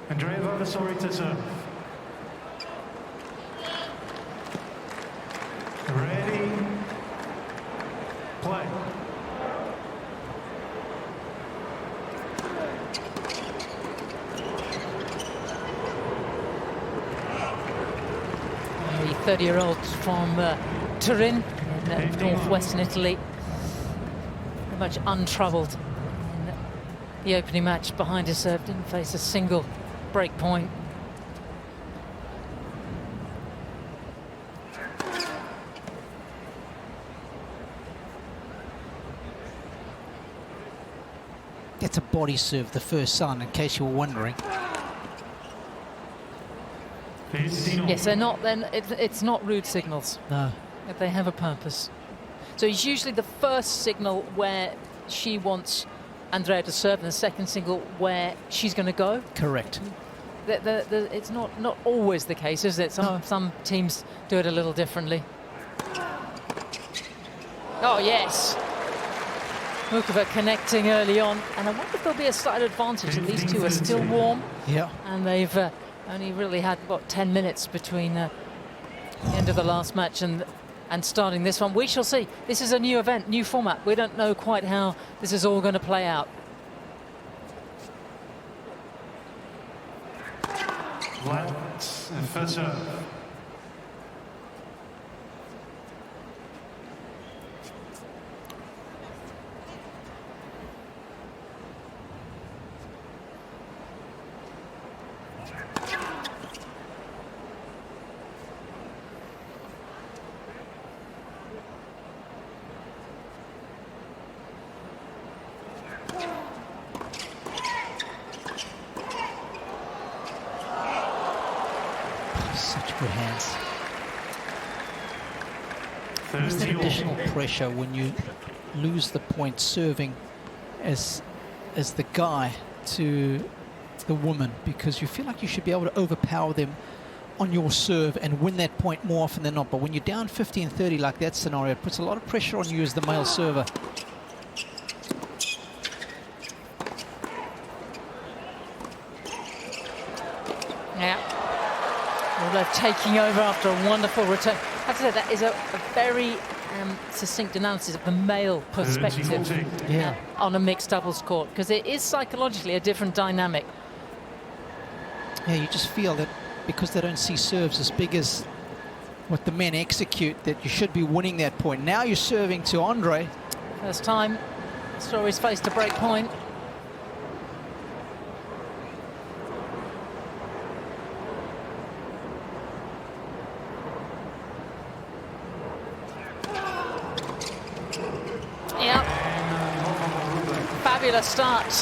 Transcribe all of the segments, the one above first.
Vavassori to serve. Ready, play. The 30-year-old from Turin in northwestern Italy, very much untroubled in the opening match behind his serve, didn't face a single break point. That's a body serve, the first sun, in case you were wondering. Yes, they're not. Then it's not rude signals. No, They have a purpose. So it's usually the first signal where she wants Andrea to serve, and the second signal where she's going to go. correct. It's not always the case, is it? Some teams do it a little differently. Oh yes, Muchova connecting early on, and I wonder if there'll be a slight advantage that these two are still warm. Yeah. And they've only really had, what, 10 minutes between the end of the last match and starting this one. We shall see. This is a new event, new format. We don't know quite how this is all going to play out. First serve. Such good hands. There's that additional pressure when you lose the point serving as the guy to the woman, because you feel like you should be able to overpower them on your serve and win that point more often than not. But when you're down 50-30 like that scenario, it puts a lot of pressure on you as the male server. Yeah. Rublev taking over after a wonderful return. I have to say, that is a very succinct analysis of the male perspective on a mixed doubles court, because it is psychologically a different dynamic. Yeah, you just feel that because they don't see serves as big as what the men execute, that you should be winning that point. Now you're serving to Andre. First time Story's faced a break point. Yep. Fabulous start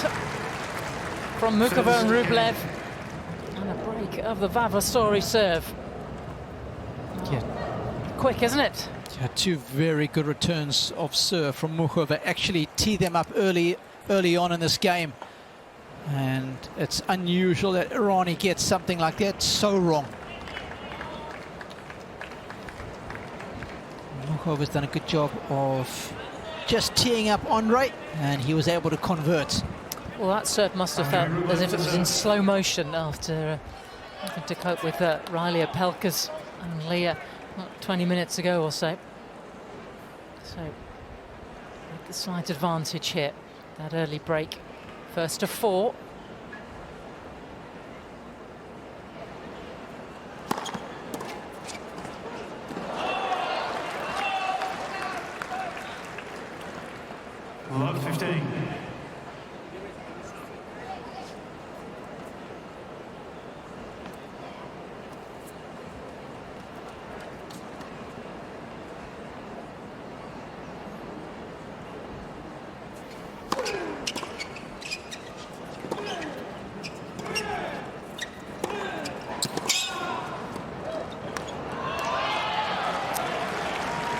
from Muchova and Rublev. And a break of the Vavassori serve. Yeah. Quick, isn't it? Yeah, two very good returns of serve from Muchova. Actually tee them up early on in this game. And it's unusual that Errani gets something like that so wrong. Muchova's done a good job of just teeing up Andre, and he was able to convert. Well, that serve must have felt as if it was in slow motion after having to cope with Riley Opelka's and Leah 20 minutes ago or so. So, a slight advantage here, that early break. First to 4. Love 15.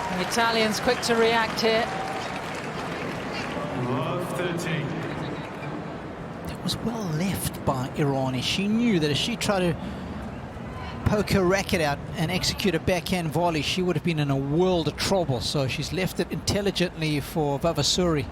The Italians quick to react here. Love 13. That was well left by Errani. She knew that if she tried to poke her racket out and execute a backhand volley, she would have been in a world of trouble. So she's left it intelligently for Vavassori.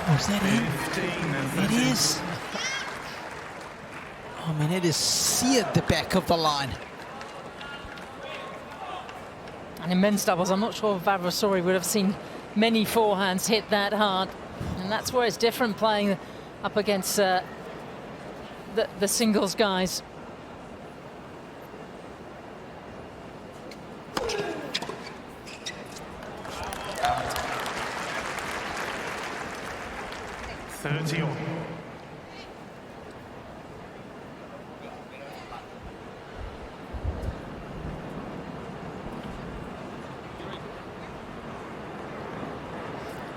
Was that in? 15 and It 13. is. I mean, it is seared the back of the line. And in men's doubles, I'm not sure Vavassori would have seen many forehands hit that hard. And that's where it's different playing up against the singles guys. Out. 30 all.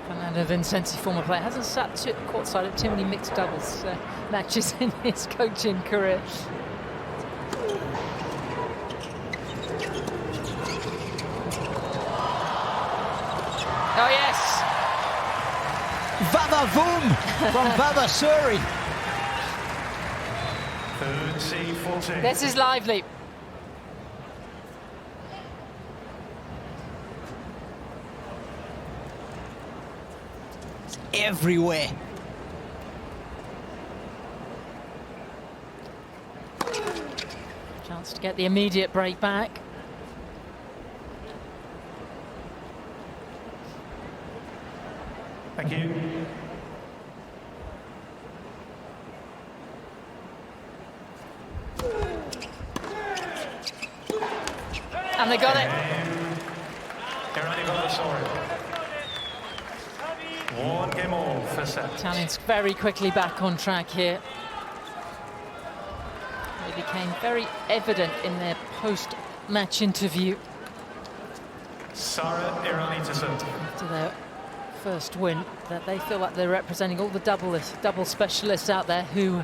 Fernando Vincenzi, former player, hasn't sat courtside at too many mixed doubles matches in his coaching career. Oh yes! Vavavoom from Vavassori. 30-14. This is lively. It's everywhere. Chance to get the immediate break back. Thank you. And they got it. Errani Vavassori. 1 game all for set. Italians very quickly back on track here. It became very evident in their post-match interview Sara Errani to serve. after their first win that they feel like they're representing all the double specialists out there who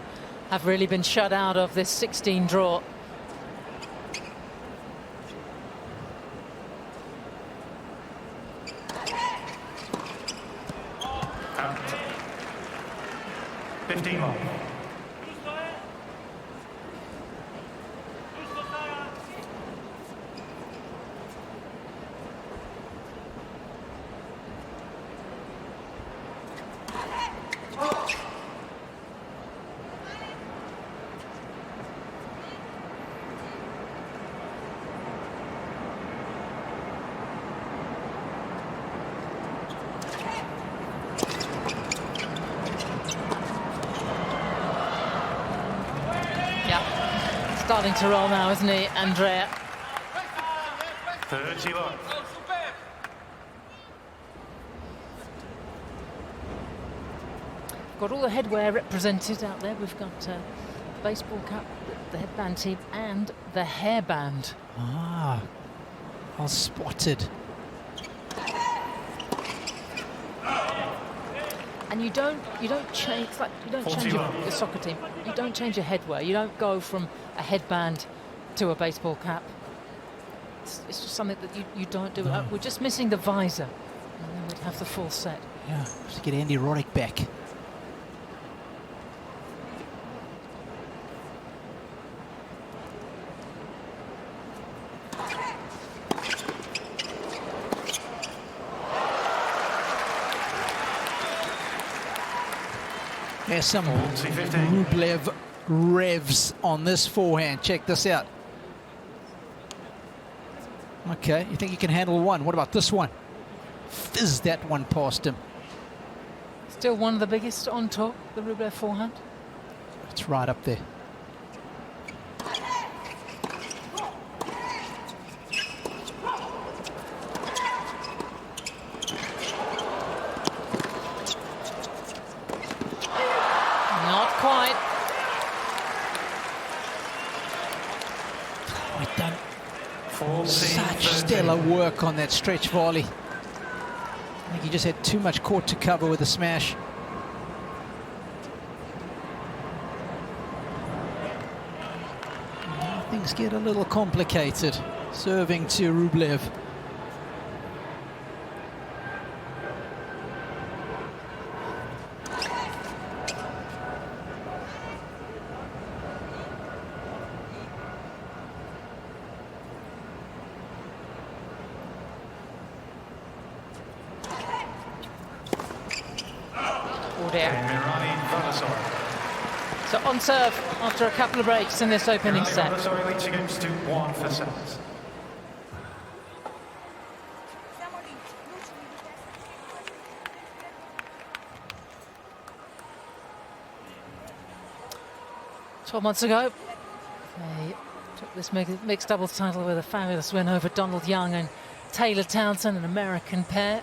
have really been shut out of this 16 draw. Out. 15 all. Starting to roll now, isn't he, Andrea? 30 love. Got all the headwear represented out there. We've got the baseball cap, the headband team, and the hairband. Ah, well spotted. And you don't change. It's like you don't change your soccer team. You don't change your headwear. You don't go from a headband to a baseball cap. It's just something that you don't do. No. We're just missing the visor, and then we'd have the full set. Yeah, just get Andy Roddick back. There's some Rublev revs on this forehand. Check this out. Okay, you think you can handle one? What about this one? Fizz that one past him. Still one of the biggest on tour, the Rublev forehand. It's right up there. Not quite. We've done 14, such 13. stellar work on that stretch volley. I think he just had too much court to cover with the smash. Now things get a little complicated. Serving to Rublev. dear. Errani, Vavassori. So on serve after a couple of breaks in this opening Errani, set. Vavassori leads against 2-1 for set. Months ago, they took this mixed doubles title with a fabulous win over Donald Young and Taylor Townsend, an American pair,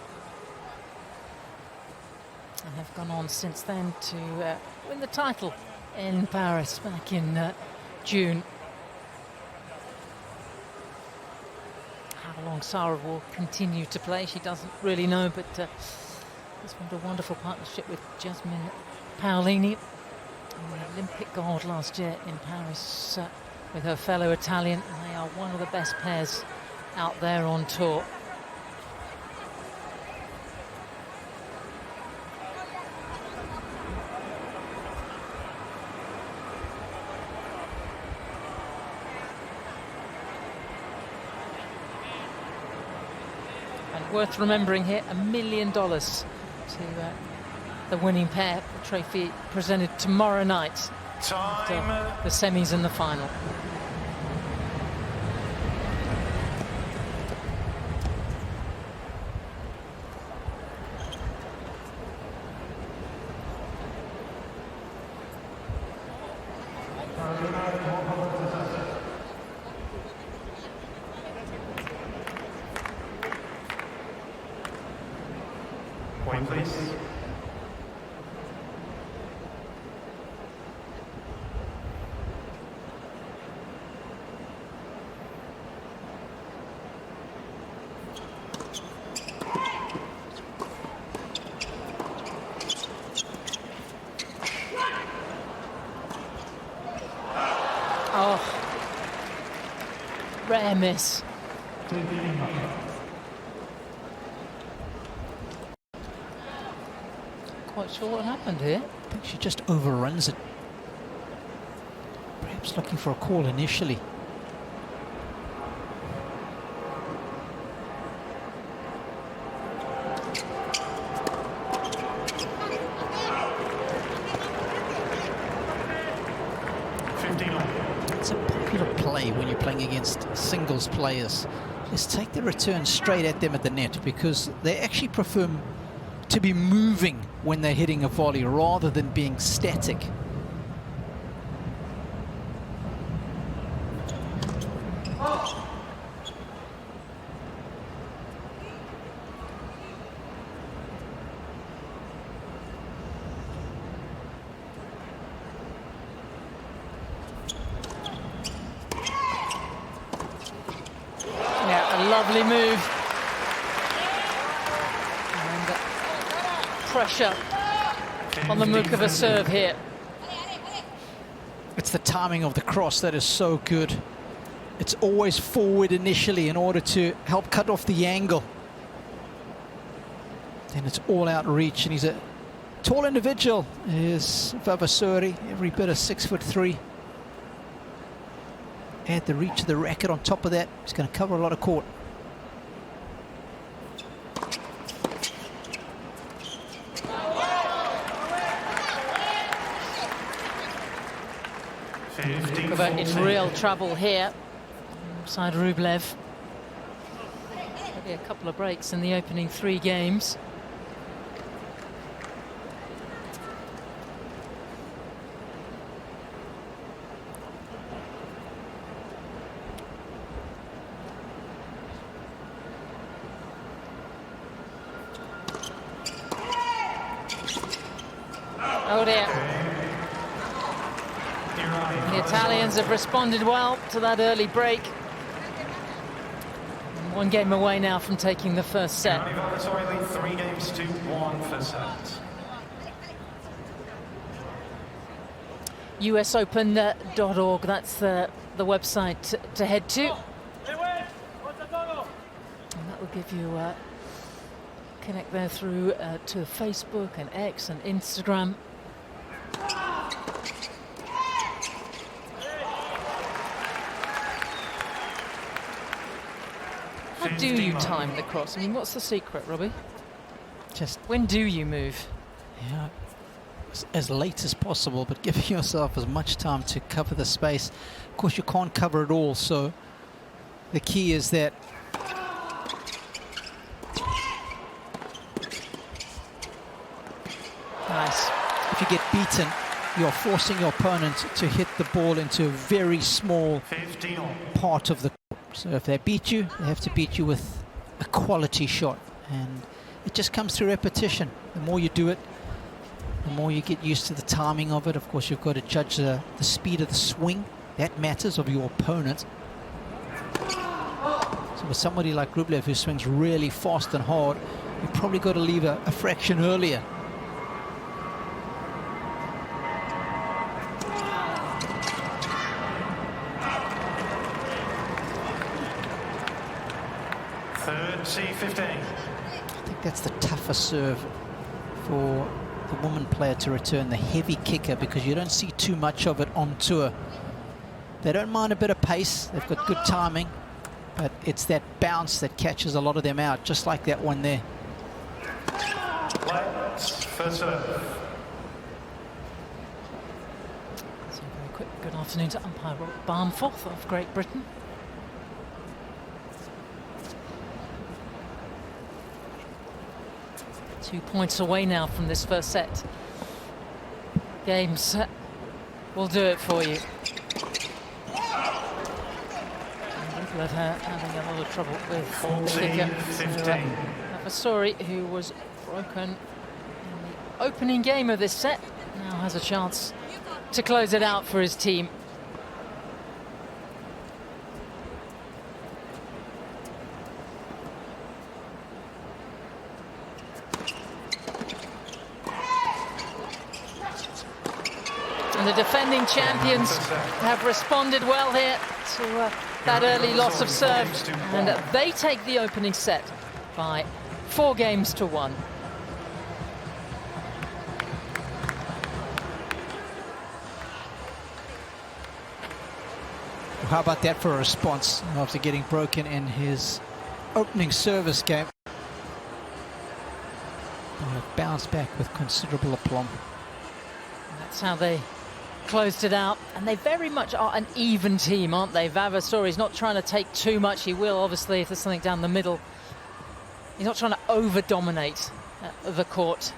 and have gone on since then to win the title in Paris back in June. How long Sarah will continue to play, she doesn't really know, but it's been a wonderful partnership with Jasmine Paolini. The Olympic gold last year in Paris with her fellow Italian, and they are one of the best pairs out there on tour. And worth remembering here, $1 million to the winning pair. The trophy presented tomorrow night after the semis and the final. Point, please. Oh, rare miss. Quite sure what happened here. I think she just overruns it. Perhaps looking for a call initially. It's a popular play when you're playing against singles players. Just take the return straight at them at the net, because they actually prefer to be moving when they're hitting a volley rather than being static. Yeah, a lovely move. Pressure on the Muchova serve here. It's the timing of the cross that is so good. It's always forward initially in order to help cut off the angle. Then it's all out reach, and he's a tall individual. Is Vavassori, every bit of 6'3". Add the reach of the racket on top of that, he's going to cover a lot of court. Muchova in real trouble here, side Rublev. Maybe a couple of breaks in the opening 3 games. Oh dear. The Italians have responded well to that early break. And 1 game away now from taking the first set. Vavassori lead 3 games to 1 for set. USOpen.org, that's the website to head to. And that will give you connect there through to Facebook and X and Instagram. How do you time the cross? I mean, what's the secret, Robbie? Just, when do you move? yeah, as late as possible, but giving yourself as much time to cover the space. Of course, you can't cover it all, so the key is that Nice. if you get beaten, you're forcing your opponent to hit the ball into a very small 15 all. part of the court. So if they beat you, they have to beat you with a quality shot, and it just comes through repetition. The more you do it, the more you get used to the timing of it. Of course, you've got to judge the speed of the swing. That matters, of your opponent. So with somebody like Rublev, who swings really fast and hard, you've probably got to leave a fraction earlier. Third C15. I think that's the tougher serve for the woman player to return, the heavy kicker, because you don't see too much of it on tour. They don't mind a bit of pace, they've got good timing, but it's that bounce that catches a lot of them out, just like that one there. Let's for serve. So very quick good afternoon to umpire Robert Barnforth of Great Britain. Two points away now from this first set. Games will do it for you. Rublev having a lot of trouble with the kicker. 14-15. Vavassori, who was broken in the opening game of this set, now has a chance to close it out for his team. And the defending champions have responded well here to that early loss of serve, and they take the opening set by 4-1. How about that for a response after getting broken in his opening service game? Bounced back with considerable aplomb. That's how they closed it out, and they very much are an even team, aren't they? Vavassori's not trying to take too much. He will, obviously, if there's something down the middle. He's not trying to over-dominate the court.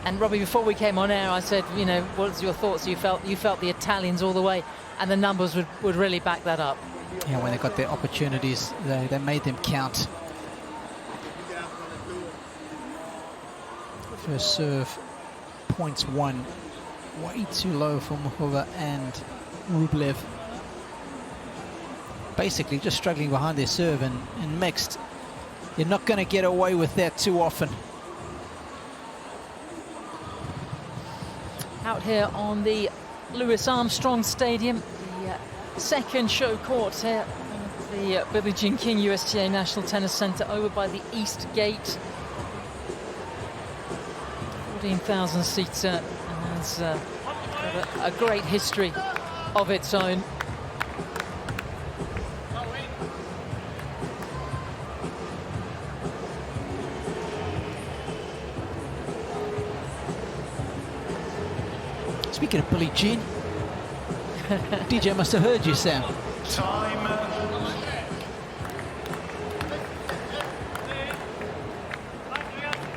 And Robbie, before we came on air, I said, you know, what's your thoughts? You felt the Italians all the way, and the numbers would really back that up. Yeah, when they got their opportunities, they made them count. First serve, points won. Way too low for Muchova and Rublev. Basically just struggling behind their serve, and mixed. You're not going to get away with that too often. Out here on the Louis Armstrong Stadium, the second show court here at the Billie Jean King USTA National Tennis Centre, over by the East Gate. 14,000 seater, and has got a great history of its own. Speaking of Billie Jean, DJ must have heard you, Sam. Time.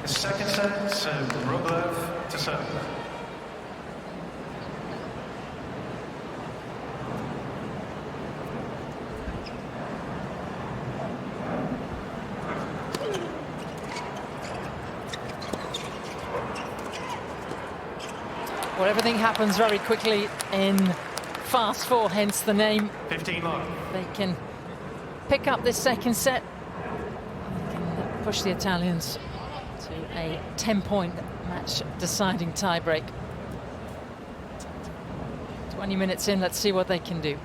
Second set, so Rublev to serve. Well, everything happens very quickly in fast four, hence the name. 15 love. They can pick up this second set. They can push the Italians to a 10-point match deciding tiebreak. 20 minutes in, let's see what they can do.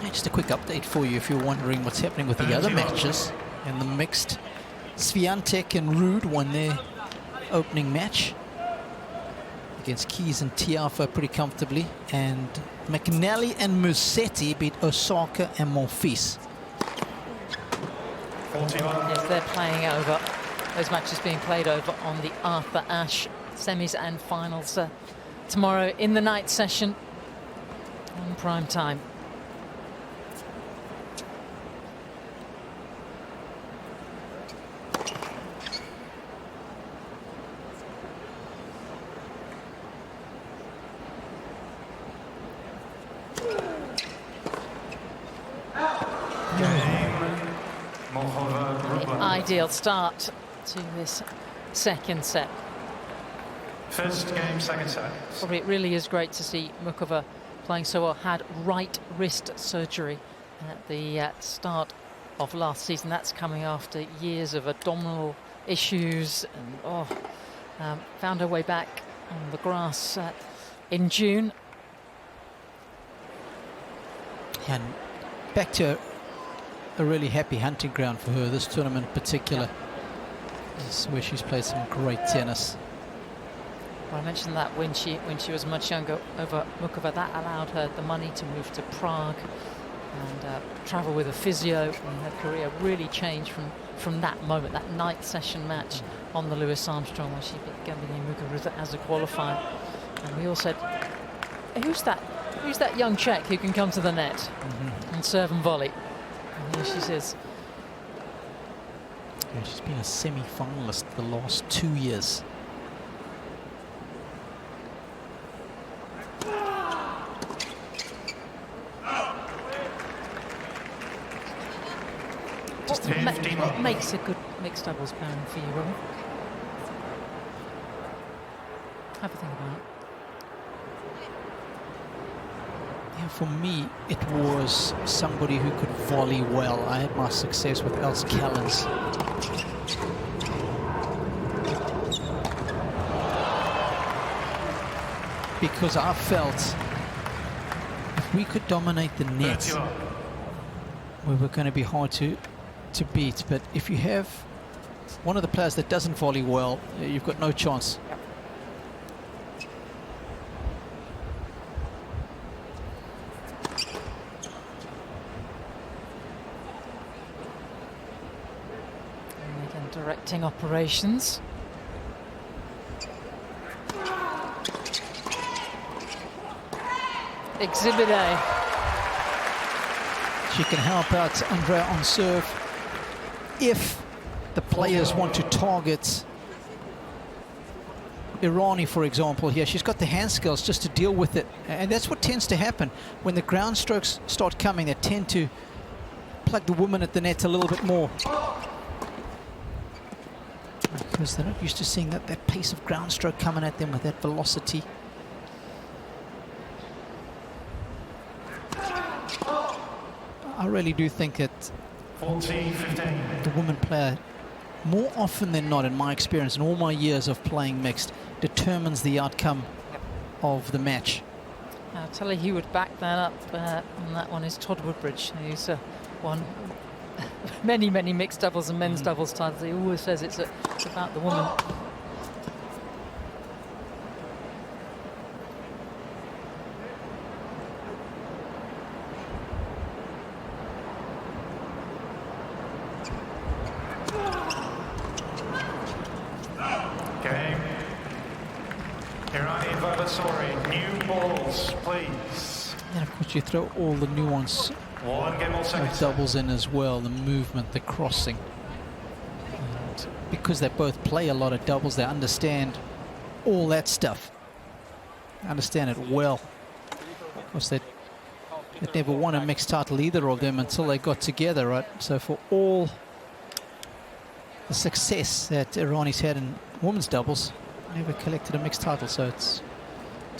Just a quick update for you if you're wondering what's happening with the other matches in the mixed. Swiatek and Ruud won their opening match. against Keys and Tiafoe pretty comfortably, and McNally and Musetti beat Osaka and Monfils. 41. Yes, they're playing over. Those matches being played over on the Arthur Ashe semis and finals tomorrow in the night session on prime time. Muchova, Rublev. Ideal start to this second set. First game, second set. Probably it really is great to see Muchova playing so well. Had right wrist surgery at the start of last season. That's coming after years of abdominal issues, and found her way back on the grass in June. And back to a really happy hunting ground for her. This tournament in particular is where she's played some great tennis. Well, I mentioned that when she was much younger over Muchova, that allowed her the money to move to Prague and travel with a physio, and her career really changed from that moment, that night session match on the Louis Armstrong where she beat Gambini Muguruza as a qualifier. And we all said, who's that young Czech who can come to the net and serve and volley? And here she says, yeah, she's been a semi-finalist the last 2 years. What makes a good mixed doubles pairing for you, Robin? Have a think about it. Yeah, for me, it was somebody who could volley well. I had my success with Els Callens. Because I felt if we could dominate the net, we were going to be hard to beat. But if you have one of the players that doesn't volley well, you've got no chance. And again, directing operations. Exhibit A. She can help out Andrea on serve if the players want to target Errani, for example. Here, she's got the hand skills just to deal with it, and that's what tends to happen when the ground strokes start coming. They tend to plug the woman at the net a little bit more because they're not used to seeing that pace of ground stroke coming at them with that velocity. I really do think that 14-15. the woman player, more often than not, in my experience, in all my years of playing mixed, determines the outcome of the match. I'll tell you who would back that up, and that one is Todd Woodbridge, who's won many mixed doubles and men's doubles titles. He always says it's about the woman. Game. Errani and Vavassori, new balls, please. And of course, you throw all the nuance One game all second of set. doubles in as well, the movement, the crossing. And because they both play a lot of doubles, they understand all that stuff. Understand it well. Of course, they'd never won a mixed title, either of them, until they got together, right? So for all the success that Errani's had in women's doubles, never collected a mixed title. So it's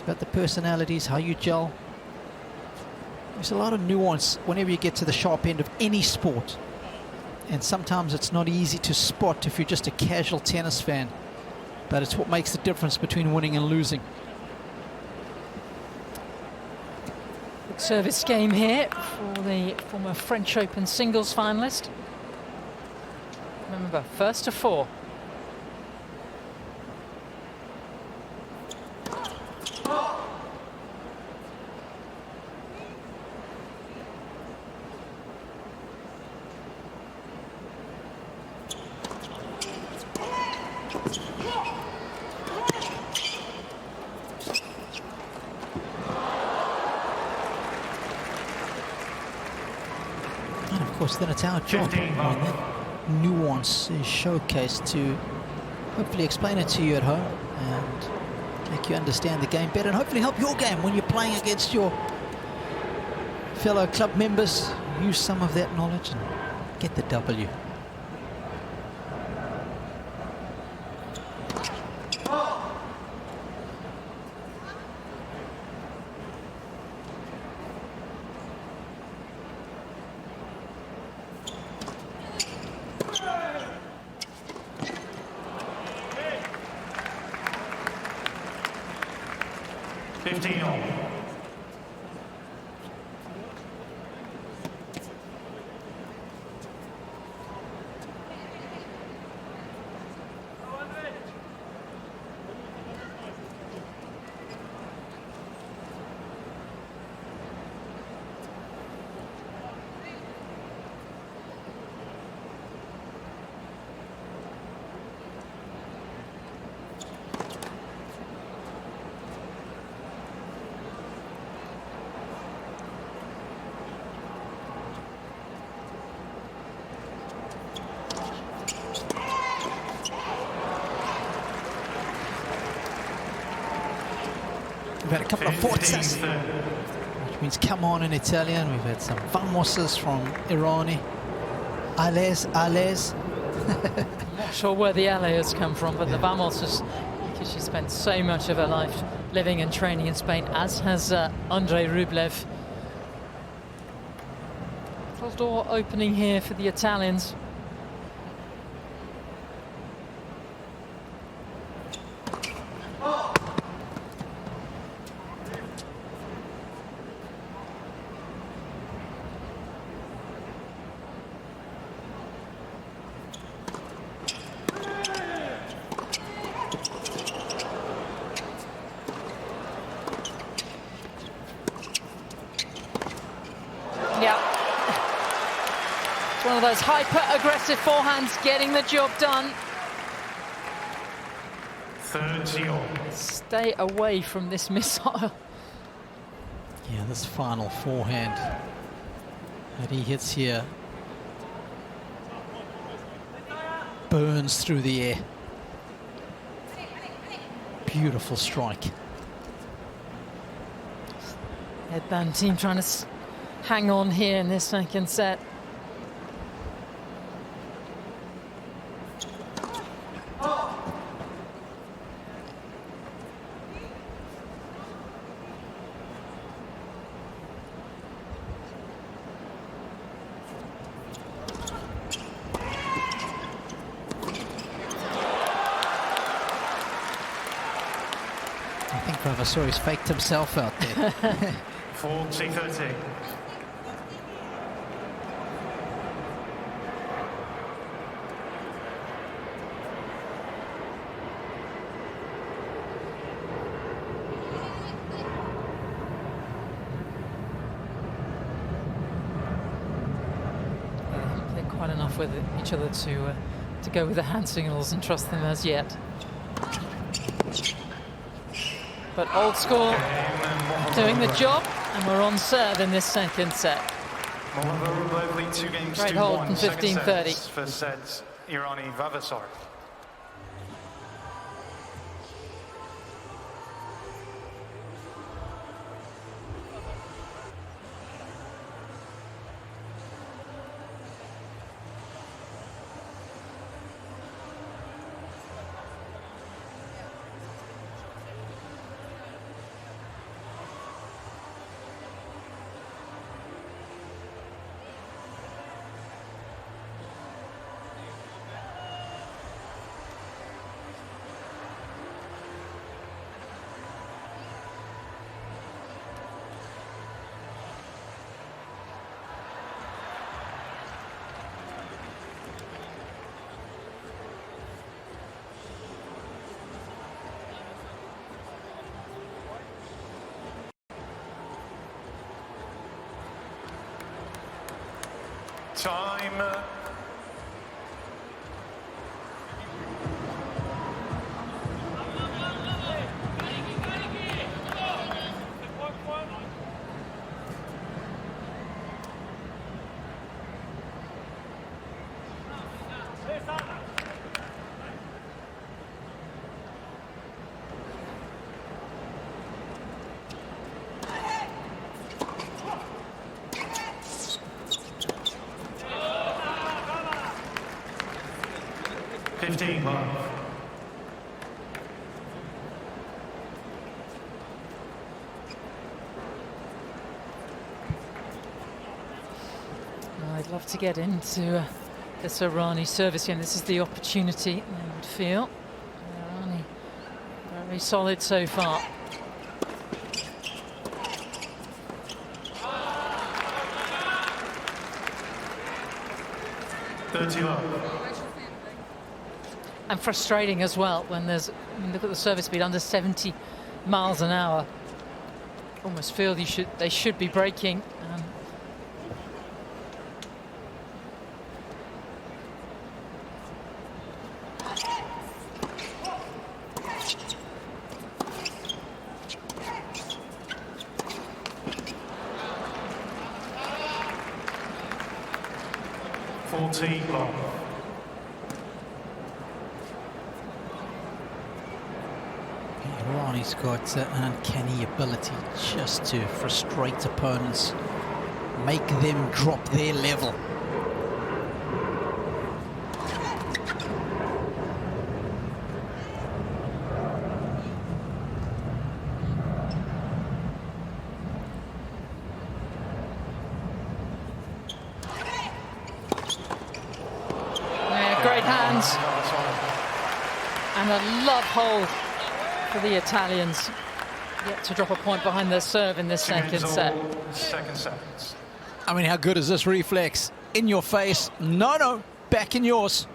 about the personalities, how you gel. There's a lot of nuance whenever you get to the sharp end of any sport, and sometimes it's not easy to spot if you're just a casual tennis fan, but it's what makes the difference between winning and losing. Good service game here for the former French Open singles finalist. Remember, first to four. course, then it's our job 15 when that nuance is showcased to hopefully explain it to you at home and make you understand the game better, and hopefully help your game when you're playing against your fellow club members. Use some of that knowledge and get the W. We've had a couple of forzas, which means come on in Italian. We've had some famoses from Errani. Ales. Not sure where the alley has come from, but the vamos is because she spent so much of her life living and training in Spain, as has Andrei Rublev. Little door opening here for the Italians. One of those hyper-aggressive forehands getting the job done. 30-all. Stay away from this missile. Yeah, this final forehand that he hits here burns through the air. Beautiful strike. Headband team trying to hang on here in this second set. I think Vavassori's faked himself out there. 40-30. They're quite enough with each other to go with the hand signals and trust them as yet. But old school doing the job, and we're on serve in this second set. Rublev lead 2 games Great to hold 1. in 15-30. First set, Errani Vavassori. Time. 15 love. I'd love to get into this Errani service again. This is the opportunity, I would feel. Errani, very solid so far. And frustrating as well when there's, I mean, look at the service speed under 70 miles an hour. Almost feel they should be breaking. 14 love. Errani's got an uncanny ability just to frustrate opponents, make them drop their level. Great hands and a love hold for the Italians. Yet to drop a point behind their serve in this second set. Second set. I mean, how good is this reflex? In your face. No, back in yours.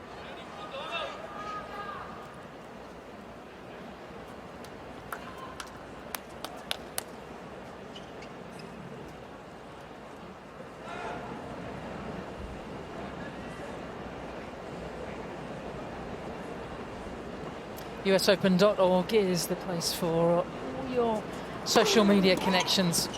usopen.org is the place for all your social media connections.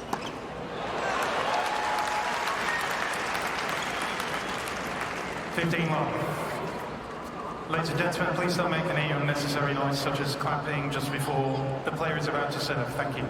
Ladies and gentlemen, please don't make any unnecessary noise such as clapping just before the player is about to serve. Thank you.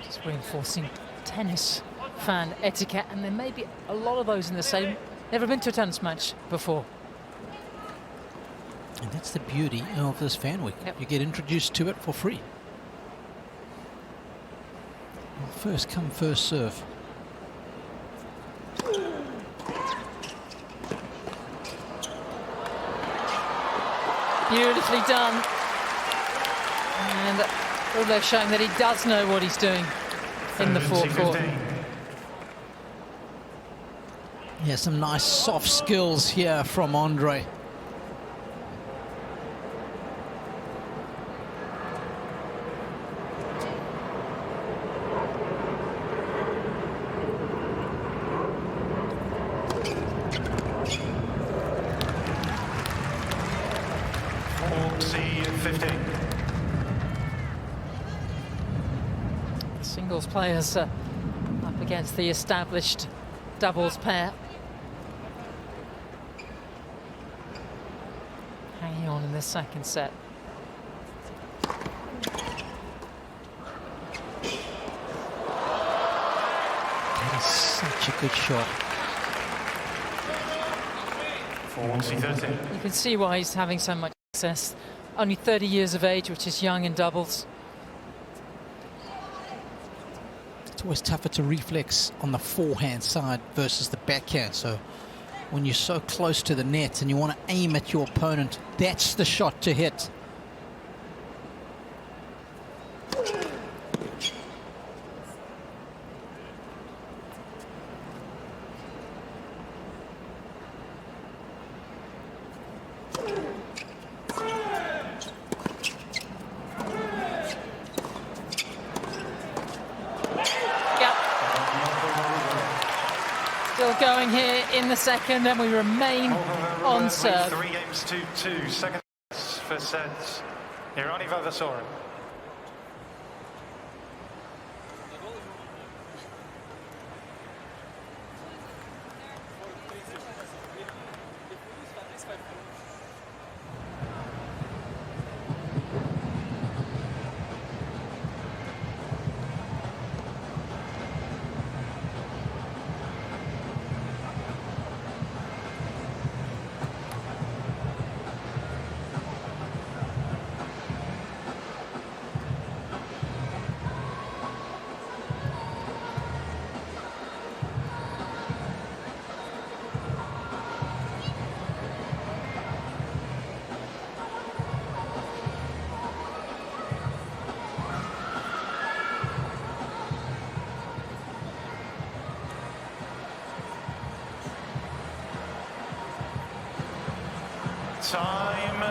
Just reinforcing tennis fan etiquette, and there may be a lot of those in the same. Never been to a tennis match before. And that's the beauty of this fan week. Yep. You get introduced to it for free. First come, first serve. Beautifully done. And Rublev showing that he does know what he's doing in the forecourt. Yeah, some nice soft skills here from Andre. Singles players up against the established doubles pair. Hanging on in this second set. That is such a good shot. 40-30. You can see why he's having so much success. Only 30 years of age, which is young in doubles. It's always tougher to reflex on the forehand side versus the backhand. So when you're so close to the net and you want to aim at your opponent, that's the shot to hit. Still going here in the second, and we remain on serve. 3 games to 2. Second for sets. Errani Vavassori. Time.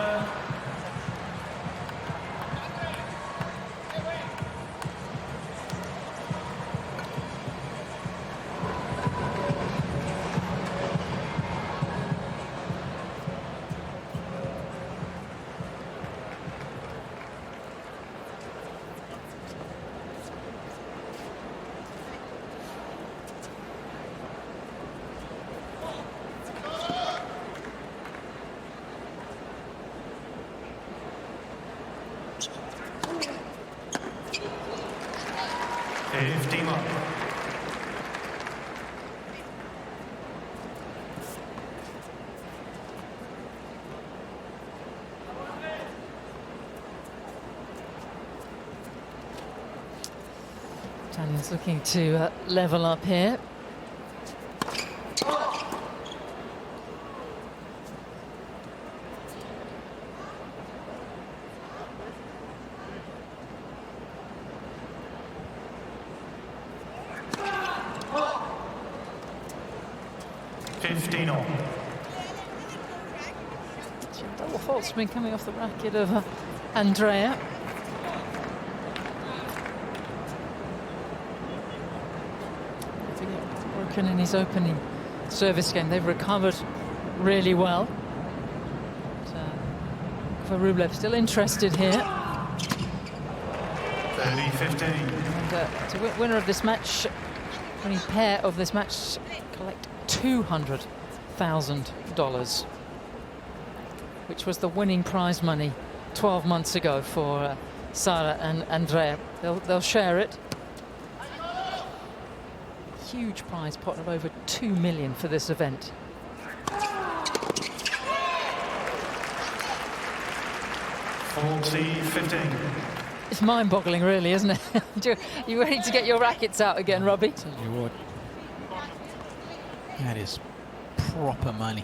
Italians looking to level up here. Double fault's been coming off the racket of Andrea. Broken in his opening service game. They've recovered really well. But, for Rublev, still interested here. 30-15. And to winner of this match, winning pair of this match, collect $200,000, which was the winning prize money 12 months ago for Sara and Andrea. They'll share it. Huge prize pot of over 2 million for this event. It's mind-boggling, really, isn't it? You ready to get your rackets out again, Robbie? Tell you what, that is proper money.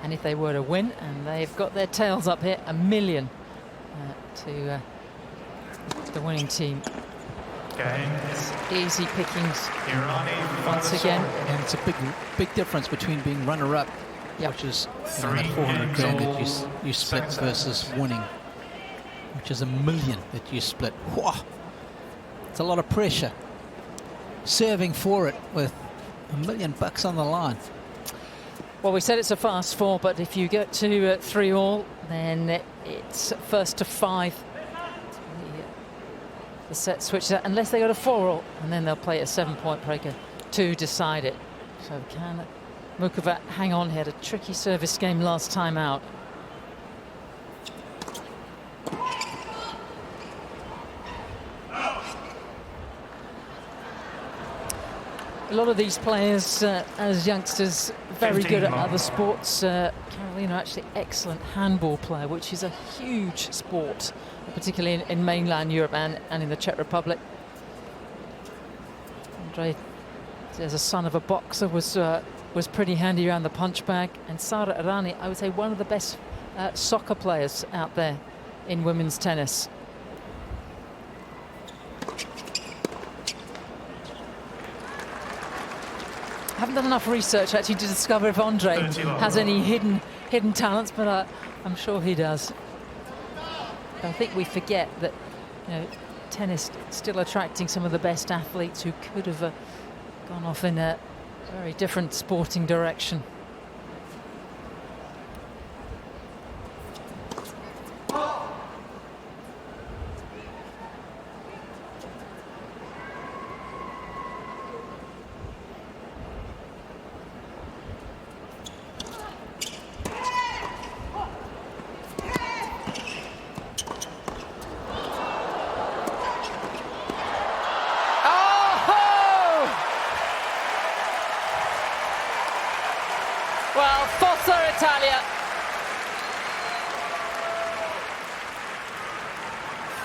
And if they were to win, and they've got their tails up here, $1 million to the winning team. It's easy pickings once again. And it's a big difference between being runner-up, which is that 400 grand that you split, versus winning, which is $1 million that you split. Whoa. It's a lot of pressure. Serving for it with $1 million on the line. Well, we said it's a fast four, but if you get to 3-all, then it's first to 5. The set switches out, unless they go to 4-all, and then they'll play a 7-point breaker to decide it. So can Muchova hang on? He had a tricky service game last time out. A lot of these players, as youngsters, very good at other sports. Carolina, actually excellent handball player, which is a huge sport, particularly in mainland Europe and in the Czech Republic. Andre, as a son of a boxer, was pretty handy around the punch bag. And Sara Errani, I would say, one of the best soccer players out there in women's tennis. I haven't done enough research actually to discover if Andre has any hidden talents, but I'm sure he does. I think we forget that, you know, tennis still attracting some of the best athletes who could have gone off in a very different sporting direction.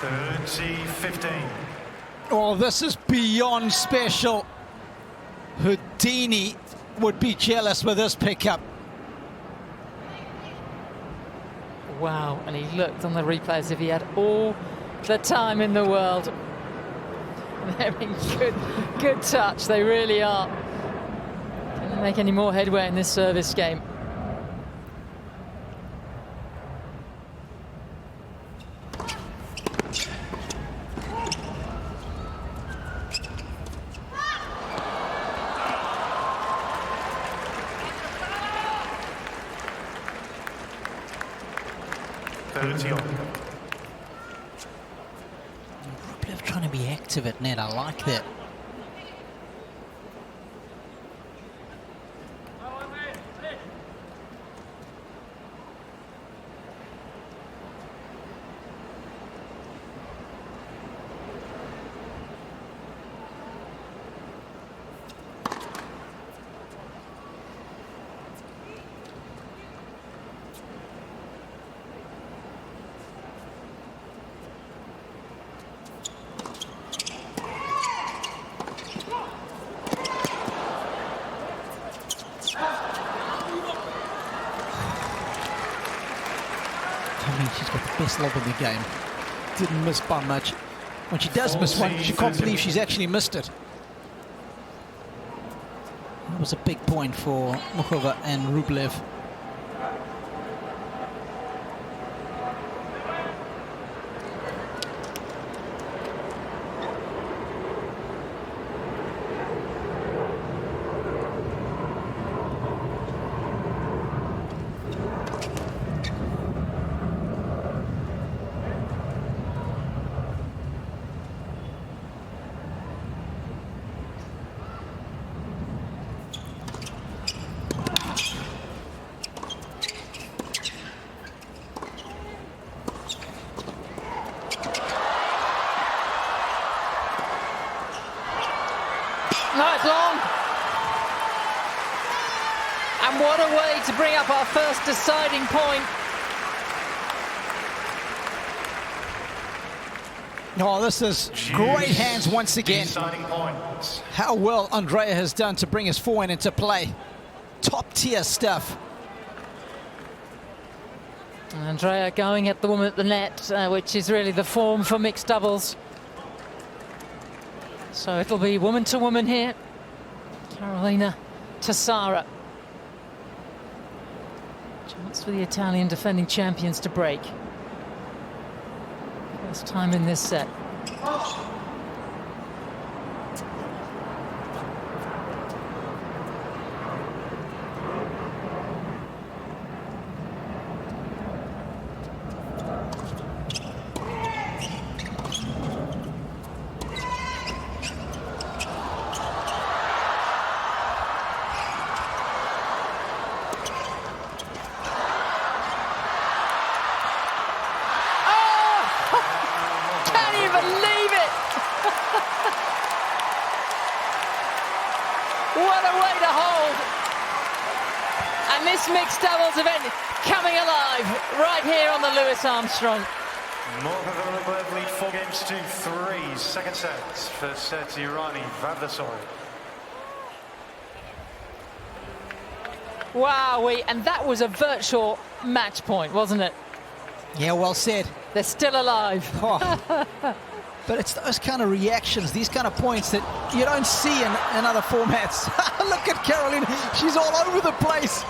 30-15. Oh, this is beyond special. Houdini would be jealous with this pickup. Wow, and he looked on the replay as if he had all the time in the world. They're in good touch, they really are. Can't make any more headway in this service game. Rublev trying to be active at net, I like that. She's got the best lob in the game. Didn't miss by much. When she does miss one, she can't believe she's actually missed it. That was a big point for Muchova and Rublev. No, it's long. And what a way to bring up our first deciding point. Oh, this is great hands once again. Deciding points. How well Andrea has done to bring his forehand into play. Top tier stuff. Andrea going at the woman at the net, which is really the form for mixed doubles. So it'll be woman to woman here. Carolina to Sara. Chance for the Italian defending champions to break. First time in this set. What a way to hold. And this mixed doubles event coming alive right here on the Louis Armstrong. Muchova and Rublev lead 4-3. Second set. First set, Errani, Vavassori. Wowee, and that was a virtual match point, wasn't it? Yeah, well said. They're still alive. Oh. But it's those kind of reactions, these kind of points that you don't see in other formats. Look at Carolina, she's all over the place.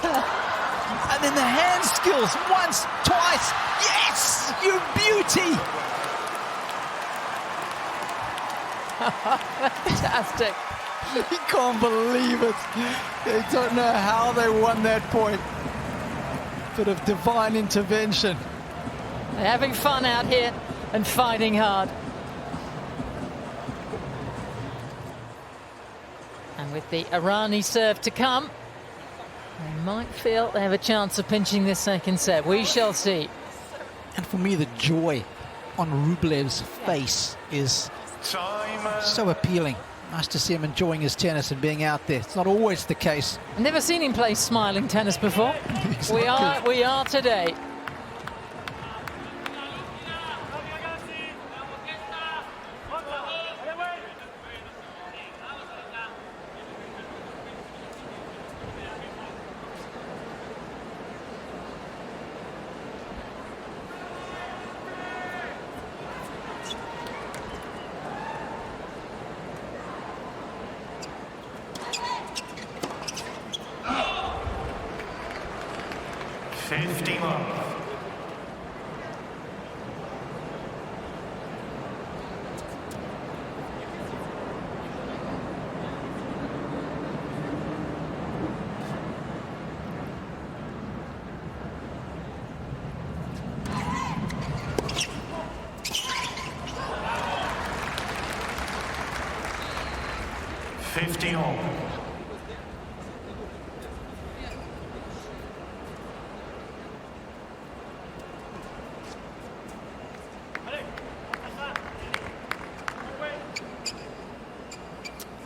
And then the hand skills, once, twice, yes, you beauty. Fantastic. You can't believe it. They don't know how they won that point. Bit of divine intervention. They're having fun out here and fighting hard. And with the Errani serve to come, they might feel they have a chance of pinching this second set. We shall see. And for me, the joy on Rublev's face is so appealing. Nice to see him enjoying his tennis and being out there. It's not always the case. I've never seen him play smiling tennis before. Exactly. We are today. 50 love.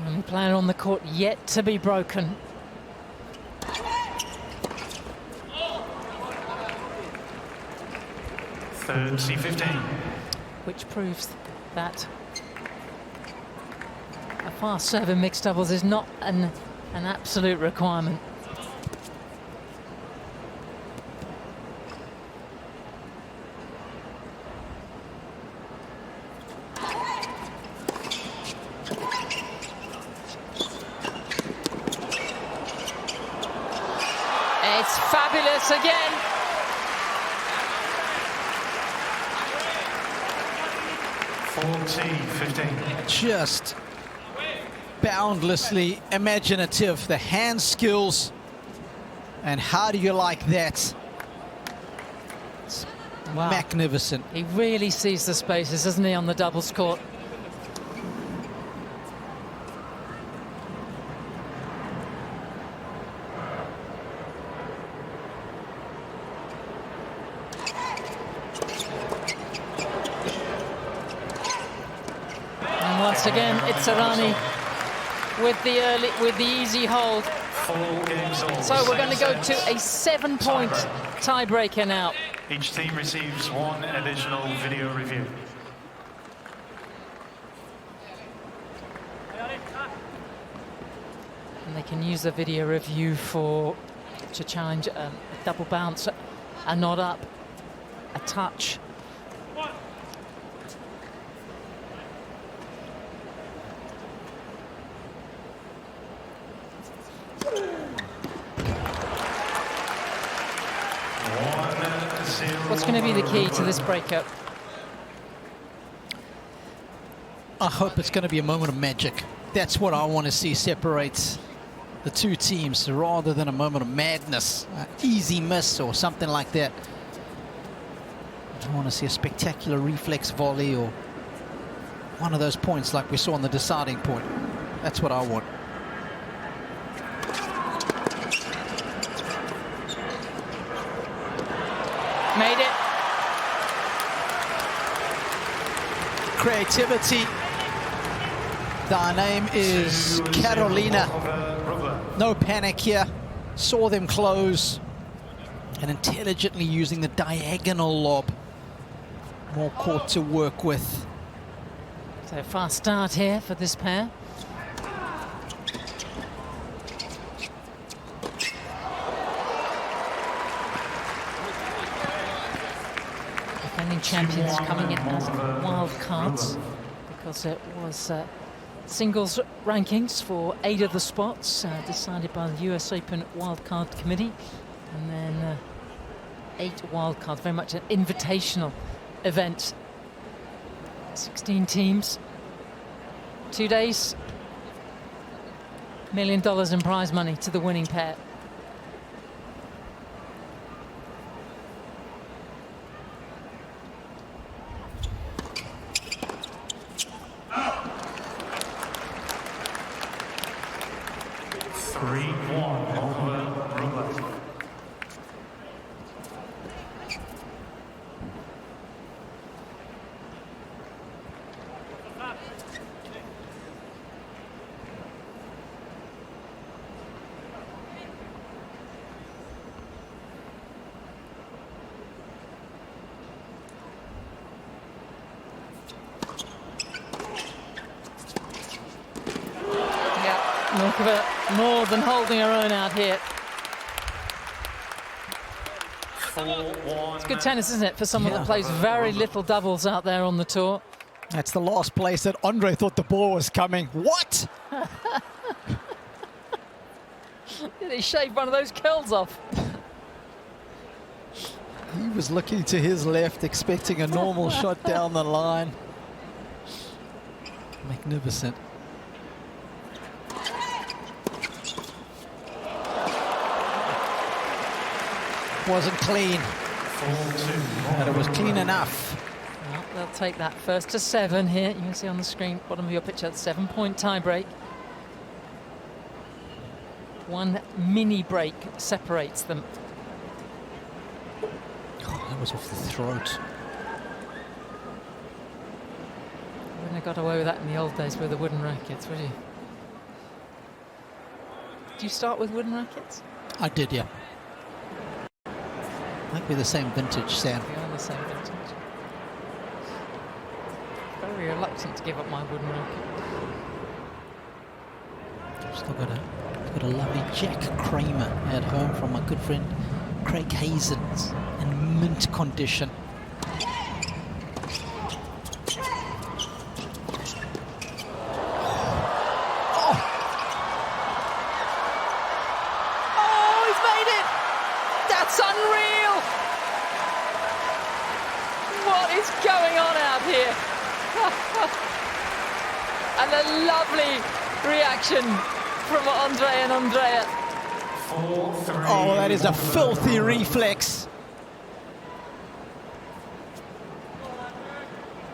Only player on the court yet to be broken. Third C15. Which proves that a fast serve in mixed doubles is not an absolute requirement. It's fabulous again. Just boundlessly imaginative. The hand skills, and how do you like that? It's wow. Magnificent. He really sees the spaces, doesn't he, on the doubles court? Once again, it's Errani with the easy hold. So we're going to go to a 7-point tiebreaker now. Each team receives one additional video review. And they can use the video review to challenge a double bounce, a nod up, a touch. What's going to be the key to this breakup? I hope it's going to be a moment of magic. That's what I want to see separate the two teams, rather than a moment of madness, easy miss or something like that. I want to see a spectacular reflex volley or one of those points like we saw on the deciding point. That's what I want. Made it. Creativity. Thy name is Carolina. No panic here. Saw them close and intelligently using the diagonal lob. More court to work with. So fast start here for this pair. Defending champions coming in as wild cards because it was singles rankings for 8 of the spots decided by the US Open wildcard committee, and then 8 wildcards, very much an invitational event. 16 teams, 2 days, $1 million in prize money to the winning pair. Muchova more than holding her own out here. It's good tennis, isn't it, for someone that plays very little doubles out there on the tour? That's the last place that Andre thought the ball was coming. What? He shaved one of those curls off. He was looking to his left, expecting a normal shot down the line. Magnificent. Wasn't clean, but it was clean enough. Well, they'll take that first to 7 here. You can see on the screen, bottom of your picture, 7-point tiebreak. 1 mini break separates them. Oh, that was off the throat. You wouldn't have got away with that in the old days with the wooden rackets, would you? Did you start with wooden rackets? I did, yeah. Might be the same vintage, Sam. We are the same vintage. Very reluctant to give up my wooden racket. Still got a lovely Jack Kramer at home from my good friend Craig Hazens in mint condition. Oh, he's made it! That's unreal! What is going on out here? And a lovely reaction from Andre and Andrea. 4-3. Oh, that is a filthy reflex.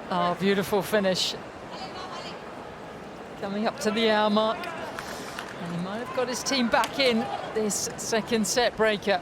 Oh, beautiful finish. Coming up to the hour mark. And he might have got his team back in this second set breaker.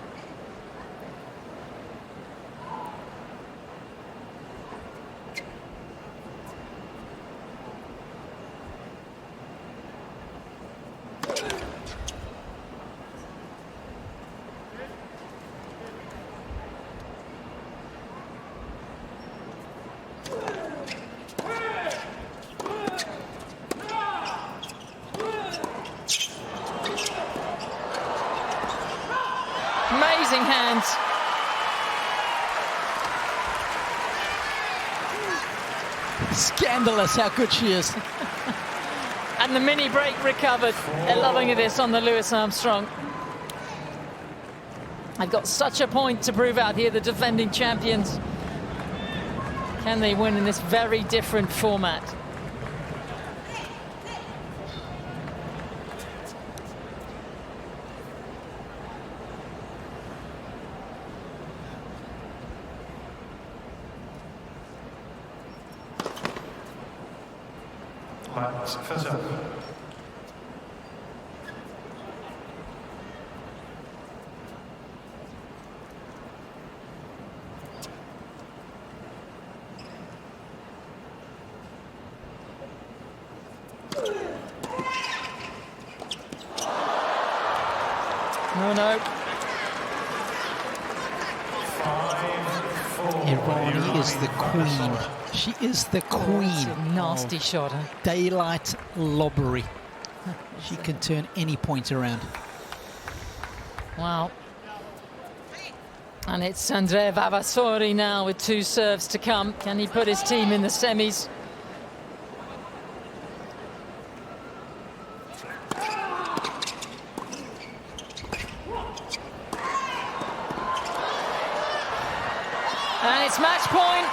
Amazing hands. Scandalous how good she is. And the mini break recovered. They're loving this on the Louis Armstrong. They've got such a point to prove out here, the defending champions. Can they win in this very different format? First up. No. Errani is the queen. She is the queen. A nasty shot, huh? Daylight lobbery. She can turn any point around. Wow. And it's Andrea Vavassori now with 2 serves to come. Can he put his team in the semis? And it's match point.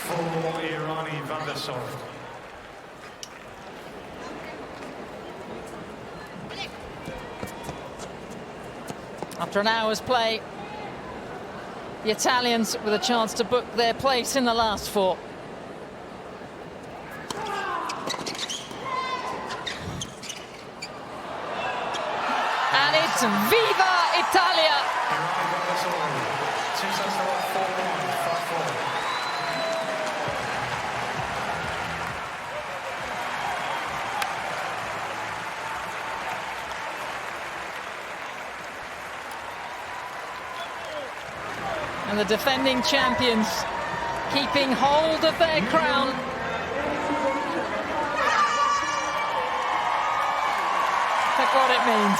For Errani Vavassori. After an hour's play, the Italians with a chance to book their place in the last 4. And it's Viva Italia! Errani Vavassori. 2 sets to 4-1, 5-4. And the defending champions keeping hold of their crown. Look what it means.